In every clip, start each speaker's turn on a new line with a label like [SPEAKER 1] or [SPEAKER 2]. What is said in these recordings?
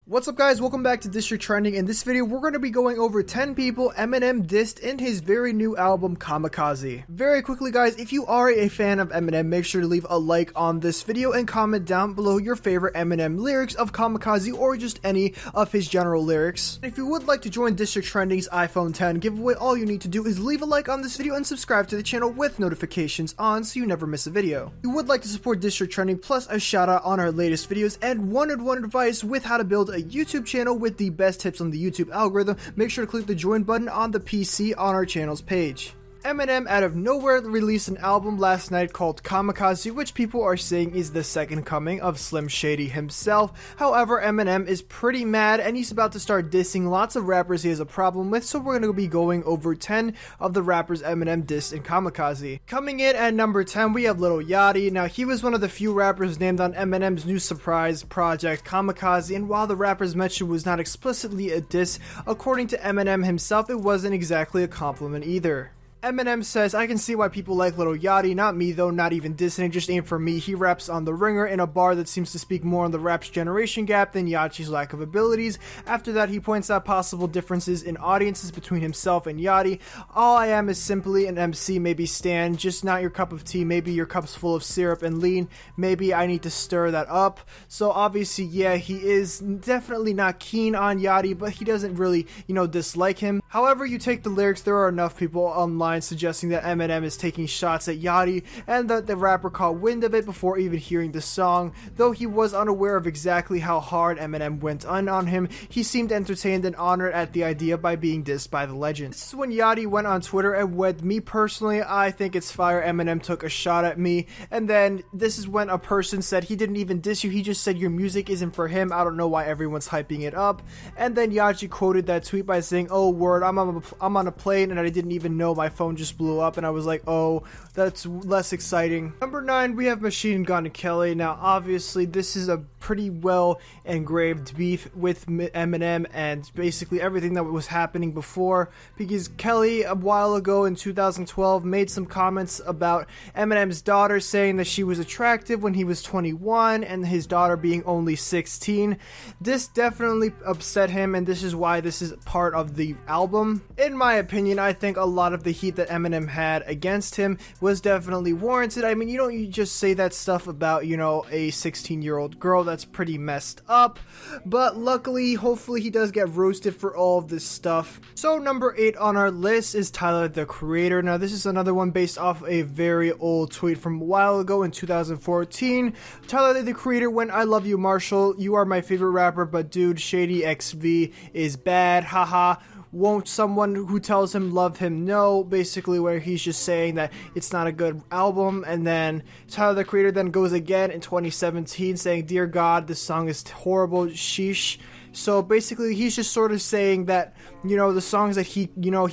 [SPEAKER 1] What's up guys, welcome back to District Trending. In this video we're going to be going over 10 people Eminem dissed in his very new album Kamikaze. Very quickly guys, if you are a fan of Eminem, make sure to leave a like on this video and comment down below your favorite Eminem lyrics of Kamikaze or just any of his general lyrics. If you would like to join District Trending's iPhone 10 giveaway, all you need to do is leave a like on this video and subscribe to the channel with notifications on so you never miss a video. If you would like to support District Trending plus a shout out on our latest videos and one-on-one advice with how to build a YouTube channel with the best tips on the YouTube algorithm, make sure to click the join button on the PC on our channel's page. Eminem out of nowhere released an album last night called Kamikaze, which people are saying is the second coming of Slim Shady himself. However, Eminem is pretty mad and he's about to start dissing lots of rappers he has a problem with, so we're going to be going over 10 of the rappers Eminem dissed in Kamikaze. Coming in at number 10, we have Lil Yachty. Now, he was one of the few rappers named on Eminem's new surprise project, Kamikaze, and while the rapper's mention was not explicitly a diss, according to Eminem himself, it wasn't exactly a compliment either. Eminem says, "I can see why people like Lil Yachty, not me though, not even dissing, just ain't for me. He raps on the ringer in a bar that seems to speak more on the rap's generation gap than Yachty's lack of abilities." After that, he points out possible differences in audiences between himself and Yachty. "All I am is simply an MC, maybe Stan, just not your cup of tea. Maybe your cup's full of syrup and lean. Maybe I need to stir that up." So obviously, yeah, he is definitely not keen on Yachty, but he doesn't really, dislike him. However you take the lyrics, there are enough people online suggesting that Eminem is taking shots at Yachty and that the rapper caught wind of it before even hearing the song. Though he was unaware of exactly how hard Eminem went on him, he seemed entertained and honored at the idea by being dissed by the legend. This is when Yachty went on Twitter and went, "Me personally, I think it's fire Eminem took a shot at me." And then this is when a person said he didn't even diss you, he just said your music isn't for him. I don't know why everyone's hyping it up. And then Yachty quoted that tweet by saying, "Oh word, I'm on a plane and I didn't even know my phone just blew up," and I was like, oh, that's less exciting. Number 9, we have Machine Gun Kelly. Now obviously this is a pretty well engraved beef with Eminem and basically everything that was happening before, because Kelly a while ago in 2012 made some comments about Eminem's daughter, saying that she was attractive when he was 21 and his daughter being only 16. This definitely upset him, and this is why this is part of the album. In my opinion, I think a lot of the heat that Eminem had against him was definitely warranted. I mean, you just say that stuff about, a 16-year-old girl. That's pretty messed up. But luckily, hopefully he does get roasted for all of this stuff. So number 8 on our list is Tyler, the Creator. Now this is another one based off a very old tweet from a while ago in 2014. Tyler, the Creator went, "I love you, Marshall. You are my favorite rapper, but dude, Shady XV is bad. Haha. Won't someone who tells him love him know?" Basically where he's just saying that it's not a good album. And then Tyler, the Creator, then goes again in 2017 saying, "Dear God, this song is horrible, sheesh." So basically he's just sort of saying that, the songs that he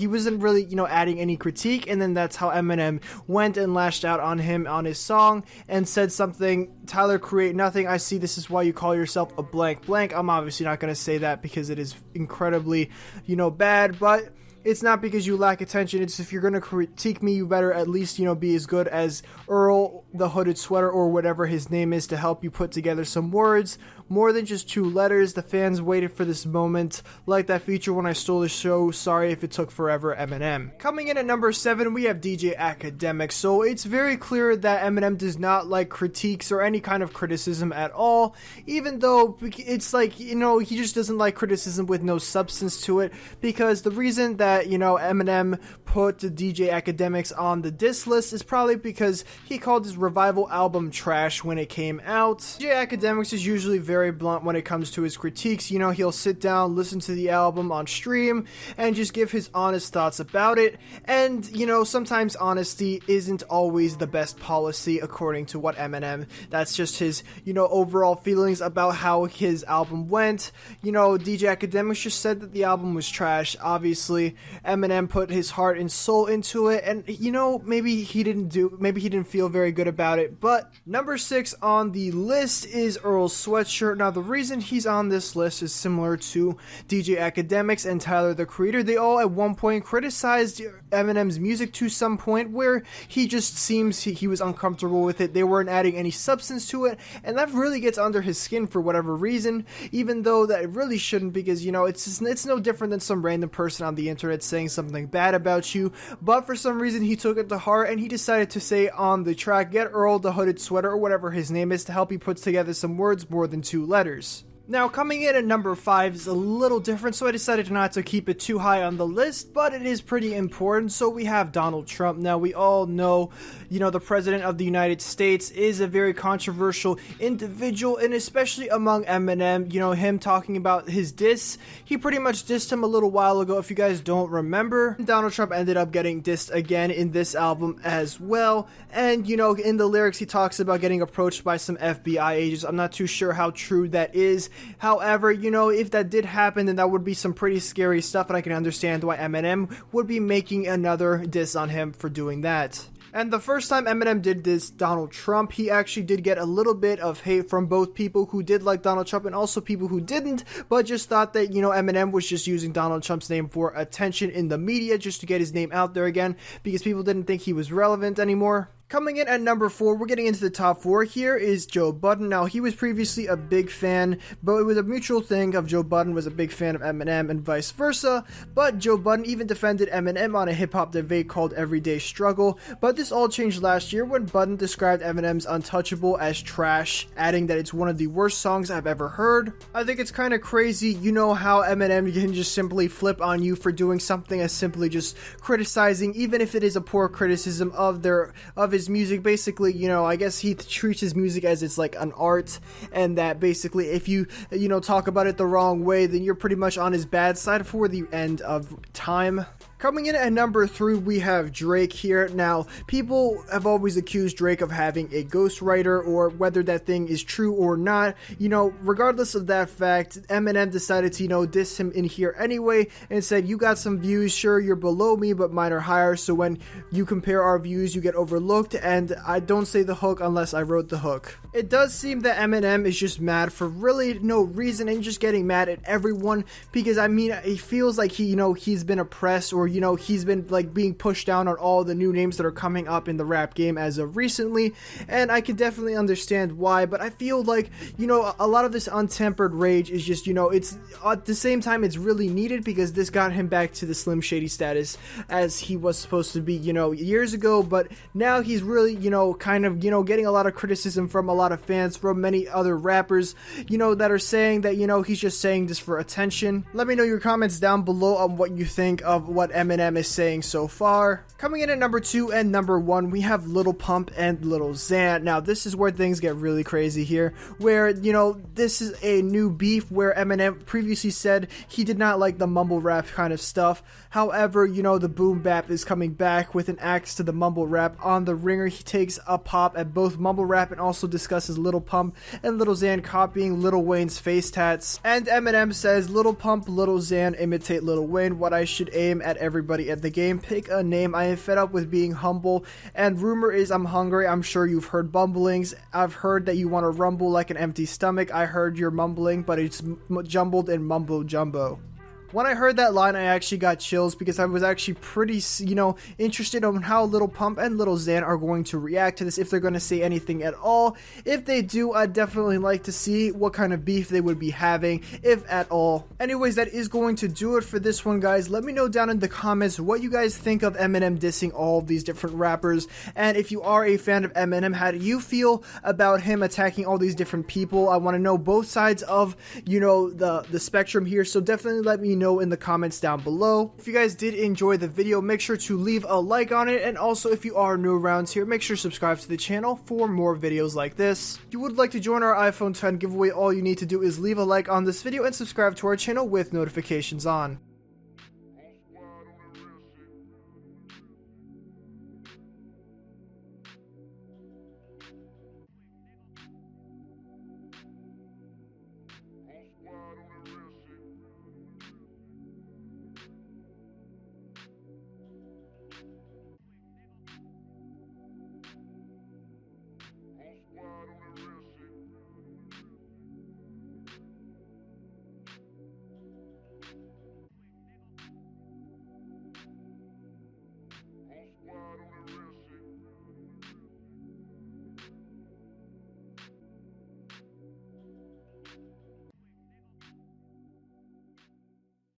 [SPEAKER 1] wasn't really, adding any critique, and then that's how Eminem went and lashed out on him on his song and said something, "Tyler, create nothing. I see this is why you call yourself a blank blank." I'm obviously not going to say that because it is incredibly, bad, but it's not because you lack attention. It's if you're going to critique me, you better at least, be as good as Earl the Hooded Sweater or whatever his name is to help you put together some words. More than just 2 letters. The fans waited for this moment. Like that feature when I stole the show. Sorry if it took forever, Eminem. Coming in at number 7, we have DJ Academic. So it's very clear that Eminem does not like critiques or any kind of criticism at all. Even though it's like, he just doesn't like criticism with no substance to it. Because the reason that, Eminem put the DJ Academics on the diss list is probably because he called his Revival album trash when it came out. DJ Academics is usually very blunt when it comes to his critiques. He'll sit down, listen to the album on stream, and just give his honest thoughts about it. And, sometimes honesty isn't always the best policy according to what Eminem. That's just his, overall feelings about how his album went. DJ Academics just said that the album was trash. Obviously, Eminem put his heart and soul into it, and you know, maybe he didn't feel very good about it. But number 6 on the list is Earl's Sweatshirt. Now the reason he's on this list is similar to DJ Academics and Tyler the Creator. They all at one point criticized Eminem's music to some point where he just seems he was uncomfortable with it. They weren't adding any substance to it, and that really gets under his skin for whatever reason, even though that it really shouldn't, because you know, it's no different than some random person on the internet saying something bad about you. But for some reason he took it to heart and he decided to say on the track, "Get Earl the Hooded Sweater," or whatever his name is, to help he puts together some words more than 2 letters. Now, coming in at number 5 is a little different, so I decided not to keep it too high on the list, but it is pretty important. So we have Donald Trump. Now, we all know, you know, the President of the United States is a very controversial individual, and especially among Eminem, you know, him talking about his diss. He pretty much dissed him a little while ago, if you guys don't remember. Donald Trump ended up getting dissed again in this album as well, and, you know, in the lyrics, he talks about getting approached by some FBI agents. I'm not too sure how true that is. However, you know, if that did happen, then that would be some pretty scary stuff, and I can understand why Eminem would be making another diss on him for doing that. And the first time Eminem did this Donald Trump, he actually did get a little bit of hate from both people who did like Donald Trump and also people who didn't, but just thought that, you know, Eminem was just using Donald Trump's name for attention in the media, just to get his name out there again, because people didn't think he was relevant anymore. Coming in at number 4, we're getting into the top 4 here, is Joe Budden. Now, he was previously a big fan, but it was a mutual thing of Joe Budden was a big fan of Eminem and vice versa, but Joe Budden even defended Eminem on a hip-hop debate called Everyday Struggle, but this all changed last year when Budden described Eminem's Untouchable as trash, adding that it's one of the worst songs I've ever heard. I think it's kind of crazy, you know, how Eminem can just simply flip on you for doing something as simply just criticizing, even if it is a poor criticism of his music. Basically, you know, I guess he treats his music as it's like an art, and that basically if you know, talk about it the wrong way, then you're pretty much on his bad side for the end of time. Coming in at number 3, we have Drake here. Now, people have always accused Drake of having a ghostwriter, or whether that thing is true or not. You know, regardless of that fact, Eminem decided to, you know, diss him in here anyway, and said, "You got some views, sure, you're below me, but mine are higher, so when you compare our views, you get overlooked, and I don't say the hook unless I wrote the hook." It does seem that Eminem is just mad for really no reason, and just getting mad at everyone, because, I mean, he feels like he, you know, he's been oppressed, or, you know, he's been like being pushed down on all the new names that are coming up in the rap game as of recently, and I can definitely understand why, but I feel like, you know, a lot of this untempered rage is just, you know, it's at the same time it's really needed, because this got him back to the Slim Shady status as he was supposed to be, you know, years ago, but now he's really, you know, kind of, you know, getting a lot of criticism from a lot of fans, from many other rappers, you know, that are saying that, you know, he's just saying this for attention. Let me know your comments down below on what you think of what Eminem is saying so far. Coming in at number 2 and number 1, we have Lil Pump and Lil Xan. Now, this is where things get really crazy here, where, you know, this is a new beef where Eminem previously said he did not like the mumble rap kind of stuff. However, you know, the boom bap is coming back with an axe to the mumble rap. On The Ringer, he takes a pop at both mumble rap and also discusses Lil Pump and Lil Xan copying Lil Wayne's face tats. And Eminem says, "Lil Pump, Lil Xan imitate Lil Wayne. What I should aim at everybody at the game. Pick a name. I am fed up with being humble. And rumor is I'm hungry. I'm sure you've heard bumblings. I've heard that you want to rumble like an empty stomach. I heard you're mumbling, but it's jumbled in mumbo jumbo." When I heard that line, I actually got chills, because I was actually pretty, you know, interested on how Lil Pump and Lil Xan are going to react to this, if they're going to say anything at all. If they do, I'd definitely like to see what kind of beef they would be having, if at all. Anyways, that is going to do it for this one, guys. Let me know down in the comments what you guys think of Eminem dissing all of these different rappers, and if you are a fan of Eminem, how do you feel about him attacking all these different people? I want to know both sides of, you know, the spectrum here, so definitely let me know in the comments down below. If you guys did enjoy the video, make sure to leave a like on it, and also if you are new around here, make sure to subscribe to the channel for more videos like this. If you would like to join our iPhone 10 giveaway, all you need to do is leave a like on this video and subscribe to our channel with notifications on.